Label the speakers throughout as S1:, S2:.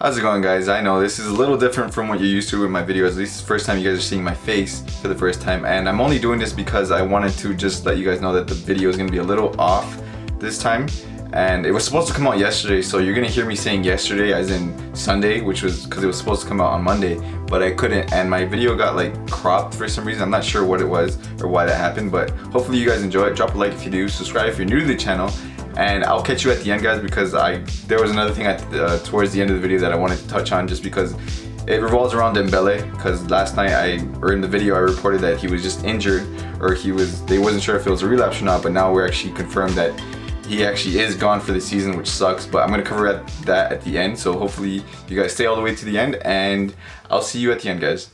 S1: How's it going, guys? I know this is a little different from what you're used to with my videos. At least it's the first time you guys are seeing my face for the first time, and I'm only doing this because I wanted to just let you guys know that the video is going to be a little off this time. And it was supposed to come out yesterday, so you're going to hear me saying yesterday as in Sunday, which was because it was supposed to come out on Monday, but I couldn't, and my video got like cropped for some reason. I'm not sure what it was or why that happened, but hopefully you guys enjoy it. Drop a like if you do, subscribe if you're new to the channel, and I'll catch you at the end, guys, because there was another thing towards the end of the video that I wanted to touch on, just because it revolves around Dembele. Because last night or in the video I reported that he was just injured, or they wasn't sure if it was a relapse or not, but now we're actually confirmed that he actually is gone for the season, which sucks, but I'm going to cover that at the end, so hopefully you guys stay all the way to the end, and I'll see you at the end, guys.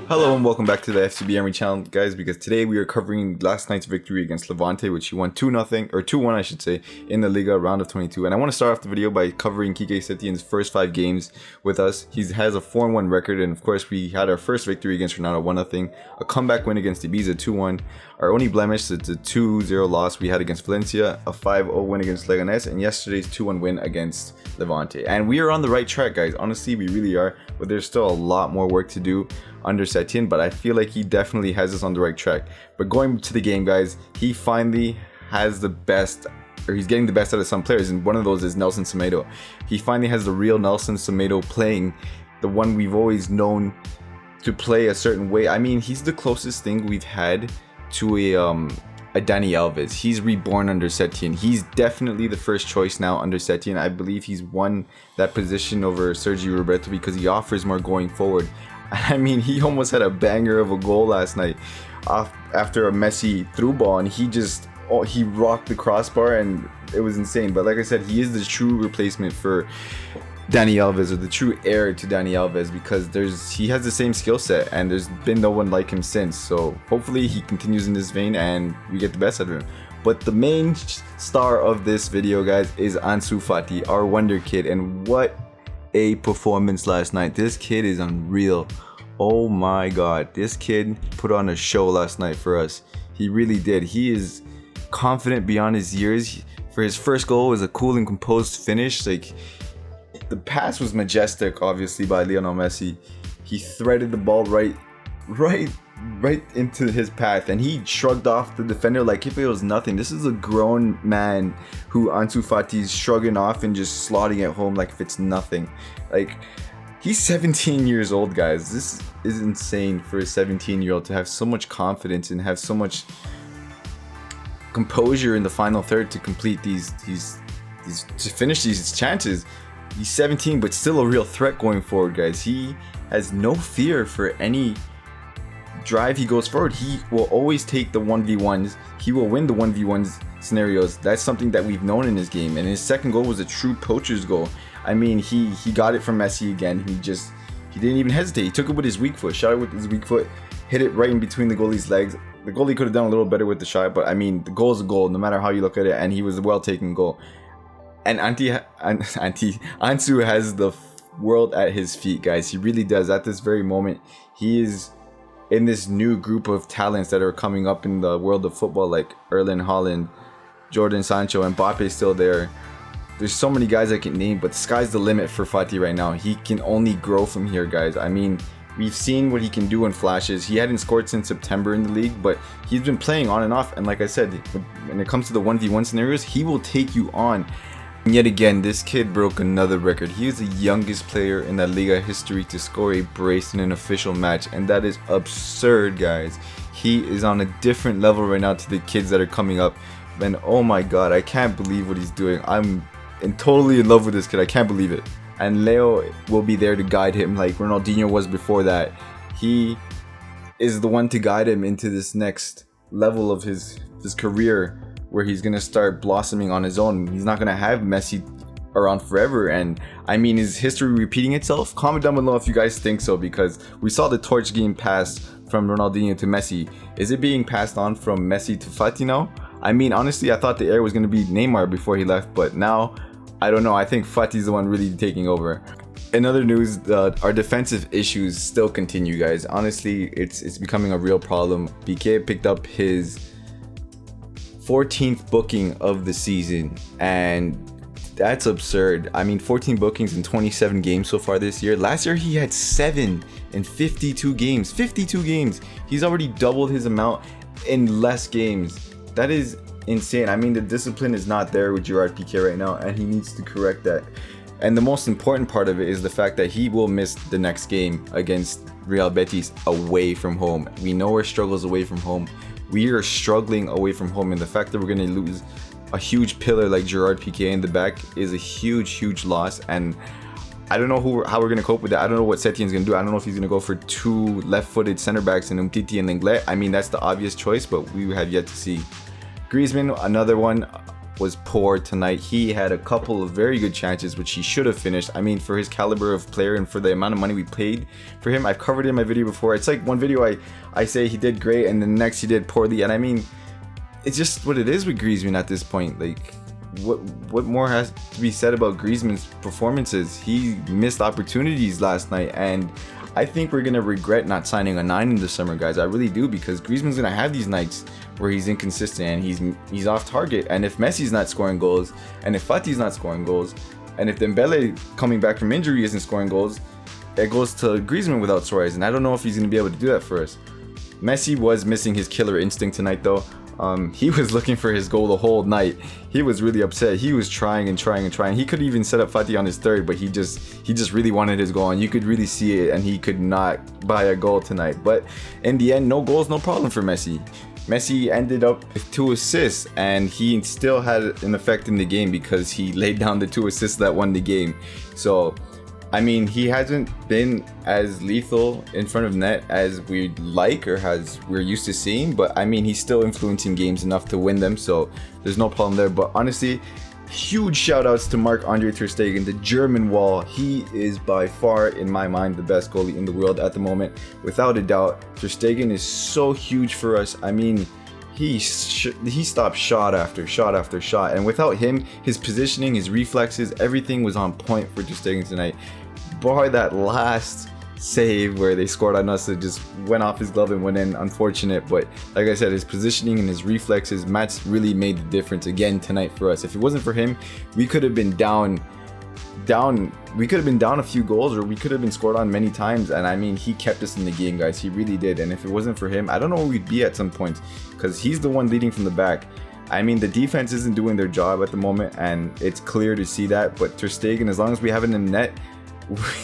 S1: Hello and welcome back to the FCB Army channel, guys, because today we are covering last night's victory against Levante, which he won 2-0, or 2-1 I should say, in the Liga round of 22. And I want to start off the video by covering PIQUE Setien's first 5 games with us. He has a 4-1 record, and of course we had our first victory against Ronaldo, 1-0, a comeback win against Ibiza, 2-1. Our only blemish is the 2-0 loss we had against Valencia, a 5-0 win against Leganés, and yesterday's 2-1 win against Levante. And we are on the right track, guys. Honestly, we really are, but there's still a lot more work to do under SETIEN, but I feel like he definitely has us on the right track. But going to the game, guys, he finally has the best, or he's getting the best out of some players, and one of those is Nelson Semedo. He finally has the real Nelson Semedo playing, the one we've always known to play a certain way. I mean, he's the closest thing we've had to a Dani Alves. He's reborn under SETIEN. He's definitely the first choice now under SETIEN. I believe he's won that position over Sergio Roberto because he offers more going forward. I mean, he almost had a banger of a goal last night after a Messi through ball, and he rocked the crossbar, and it was insane. But like I said, he is the true replacement for Dani Alves, or the true heir to Dani Alves, because he has the same skill set, and there's been no one like him since. So hopefully he continues in this vein and we get the best out of him. But the main star of this video, guys, is Ansu Fati, our wonder kid, and what a performance last night. This kid is unreal. Oh my god, this kid put on a show last night for us. He really did. He is confident beyond his years. For his first goal, it was a cool and composed finish. Like, the pass was majestic, obviously, by Lionel Messi. He threaded the ball right into his path, and he shrugged off the defender like if it was nothing. This is a grown man who Ansu Fati's shrugging off and just slotting it home like if it's nothing. Like, he's 17 years old, guys. This is insane for a 17-year-old to have so much confidence and have so much composure in the final third to complete to finish these chances. He's 17, but still a real threat going forward, guys. He has no fear for any drive he goes forward. He will always take the 1v1s. He will win the 1v1s scenarios. That's something that we've known in his game, and his second goal was a true poacher's goal. I mean, he got it from Messi again. He didn't even hesitate. He took it with his weak foot, shot it with his weak foot, hit it right in between the goalie's legs. The goalie could have done a little better with the shot, but I mean, the goal is a goal no matter how you look at it, and he was a well taken goal. And Ansu has the world at his feet, guys. He really does. At this very moment, he is in this new group of talents that are coming up in the world of football, like Erling Haaland, Jordan Sancho, and Mbappe's still there. There's so many guys I can name, but the sky's the limit for Fati right now. He can only grow from here, guys. I mean, we've seen what he can do in flashes. He hadn't scored since September in the league, but he's been playing on and off. And like I said, when it comes to the 1v1 scenarios, he will take you on. And yet again, this kid broke another record. He is the youngest player in La Liga history to score a brace in an official match, and that is absurd, guys. He is on a different level right now to the kids that are coming up, and oh my god, I can't believe what he's doing. I'm totally in love with this kid. I can't believe it. And Leo will be there to guide him like Ronaldinho was before that. He is the one to guide him into this next level of his career, where he's gonna start blossoming on his own. He's not gonna have Messi around forever. And I mean, is history repeating itself? Comment down below if you guys think so, because we saw the torch being passed from Ronaldinho to Messi. Is it being passed on from Messi to Fati now? I mean, honestly, I thought the heir was gonna be Neymar before he left, but now I don't know. I think Fati's the one really taking over. In other news, our defensive issues still continue, guys. Honestly, it's becoming a real problem. PIQUE picked up his 14th booking of the season, and that's absurd. I mean, 14 bookings in 27 games so far this year. Last year he had 7 in 52 games. 52 games. He's already doubled his amount in less games. That is insane. I mean, the discipline is not there with Gerard Piqué right now, and he needs to correct that. And the most important part of it is the fact that he will miss the next game against Real Betis away from home. We know our struggles away from home. We are struggling away from home, and the fact that we're going to lose a huge pillar like Gerard Piqué in the back is a huge loss. And I don't know how we're going to cope with that. I don't know what Setien's going to do. I don't know if he's going to go for 2 left-footed center backs in Umtiti and Lenglet. I mean, that's the obvious choice, but we have yet to see. Griezmann, another one, was poor tonight. He had a couple of very good chances which he should have finished. I mean, for his caliber of player and for the amount of money we paid for him, I've covered it in my video before. It's like one video I say he did great and the next he did poorly, and I mean, it's just what it is with Griezmann at this point. Like, what more has to be said about Griezmann's performances? He missed opportunities last night, and I think we're gonna regret not signing a 9 in the summer, guys. I really do, because Griezmann's gonna have these nights where he's inconsistent and he's off target. And if Messi's not scoring goals, and if Fati's not scoring goals, and if Dembele coming back from injury isn't scoring goals, it goes to Griezmann without Suarez, and I don't know if he's gonna be able to do that for us. Messi was missing his killer instinct tonight, though. He was looking for his goal the whole night. He was really upset. He was trying. He could even set up Fati on his third, but he just really wanted his goal, and you could really see it, and he could not buy a goal tonight. But in the end, no goals, no problem for Messi. Messi ended up with 2 assists, and he still had an effect in the game because he laid down the 2 assists that won the game. So I mean, he hasn't been as lethal in front of net as we'd like or as we're used to seeing, but I mean, he's still influencing games enough to win them, so there's no problem there. But honestly, huge shout outs to Marc-Andre ter Stegen, the German wall. He is by far, in my mind, the best goalie in the world at the moment, without a doubt. Ter Stegen is so huge for us. I mean, he stopped shot after shot after shot, and without him, his positioning, his reflexes, everything was on point for Ter Stegen tonight. Boy, that last save where they scored on us, it just went off his glove and went in. Unfortunate, but like I said, his positioning and his reflexes, Mats really made the difference again tonight for us. If it wasn't for him, we could have been down a few goals, or we could have been scored on many times. And I mean, he kept us in the game, guys. He really did. And if it wasn't for him, I don't know where we'd be at some points, because he's the one leading from the back. I mean, the defense isn't doing their job at the moment, and it's clear to see that. But Ter Stegen, as long as we have it in net,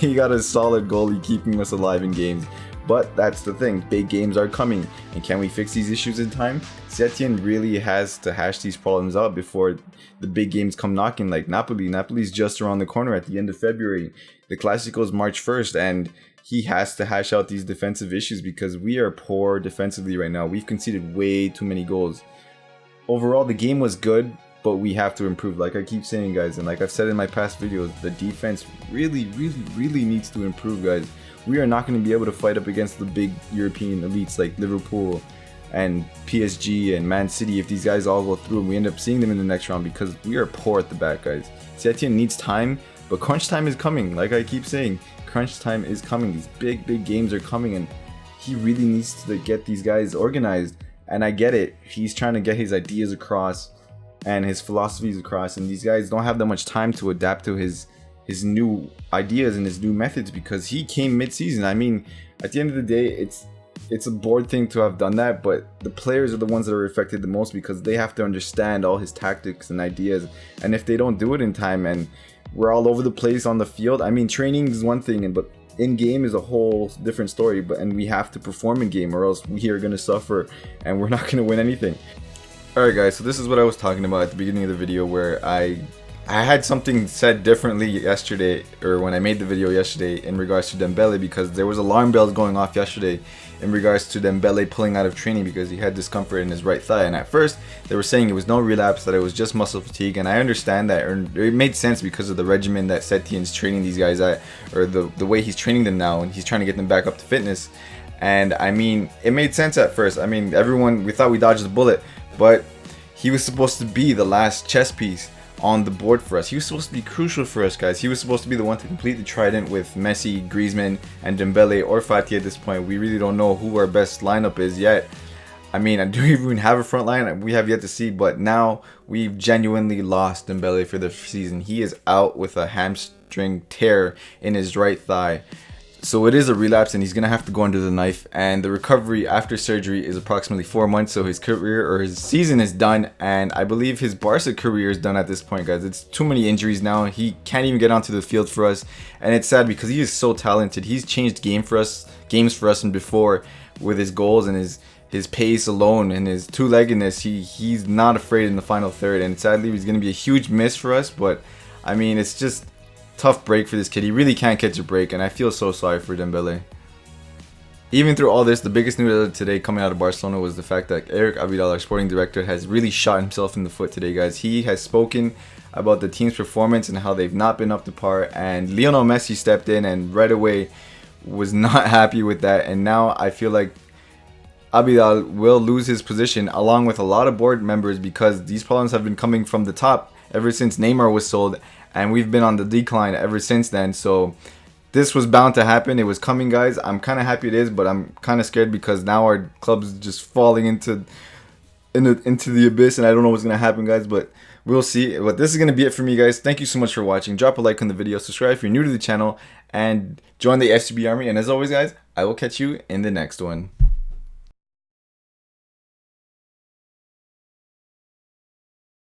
S1: we got a solid goalie keeping us alive in games. But that's the thing, big games are coming, and can we fix these issues in time? Setien really has to hash these problems out before the big games come knocking, like Napoli. Napoli's just around the corner at the end of February. The Clasico is March 1st, and he has to hash out these defensive issues because we are poor defensively right now. We've conceded way too many goals. Overall, the game was good, but we have to improve, like I keep saying, guys, and like I've said in my past videos, the defense really needs to improve, guys. We are not going to be able to fight up against the big European elites like Liverpool and PSG and Man City if these guys all go through and we end up seeing them in the next round, because we are poor at the back, guys. Setien needs time, but crunch time is coming. Like I keep saying, crunch time is coming. These big games are coming, and he really needs to get these guys organized. And I get it, he's trying to get his ideas across and his philosophies across, and these guys don't have that much time to adapt to his new ideas and his new methods, because he came mid-season. I mean, at the end of the day, it's a bored thing to have done that, but the players are the ones that are affected the most because they have to understand all his tactics and ideas. And if they don't do it in time, and we're all over the place on the field, I mean, training is one thing, but in game is a whole different story. And we have to perform in game, or else we are going to suffer and we're not going to win anything. Alright guys, so this is what I was talking about at the beginning of the video, where I had something said differently yesterday, or when I made the video yesterday, in regards to Dembele, because there was alarm bells going off yesterday in regards to Dembele pulling out of training because he had discomfort in his right thigh. And at first they were saying it was no relapse, that it was just muscle fatigue, and I understand that, or it made sense because of the regimen that Setien's training these guys at, or the way he's training them now, and he's trying to get them back up to fitness. And I mean, it made sense at first. I mean, we thought we dodged the bullet, but he was supposed to be the last chess piece on the board for us. He was supposed to be crucial for us, guys. He was supposed to be the one to complete the trident with Messi, Griezmann, and Dembele, or Fati at this point. We really don't know who our best lineup is yet. I mean, I do even have a front line. We have yet to see, but now we've genuinely lost Dembele for the season. He is out with a hamstring tear in his right thigh. So it is a relapse, and he's going to have to go under the knife. And the recovery after surgery is approximately 4 months. So his career, or his season, is done. And I believe his Barca career is done at this point, guys. It's too many injuries now. He can't even get onto the field for us. And it's sad because he is so talented. He's changed games for us and before with his goals and his pace alone and his two-leggedness. He's not afraid in the final third. And sadly, he's going to be a huge miss for us. But, I mean, it's just tough break for this kid. He really can't catch a break, and I feel so sorry for Dembele. Even through all this, the biggest news today coming out of Barcelona was the fact that ABIDAL, our sporting director, has really shot himself in the foot today, guys. He has spoken about the team's performance and how they've not been up to par, and Lionel Messi stepped in and right away was not happy with that, and now I feel like ABIDAL will lose his position along with a lot of board members because these problems have been coming from the top ever since Neymar was sold, and we've been on the decline ever since then. So this was bound to happen. It was coming, guys. I'm kind of happy it is, but I'm kind of scared because now our club's just falling into the abyss, and I don't know what's going to happen, guys, but we'll see. But this is going to be it for me, guys. Thank you so much for watching. Drop a like on the video, subscribe if you're new to the channel, and join the FCB army. And as always, guys, I will catch you in the next one.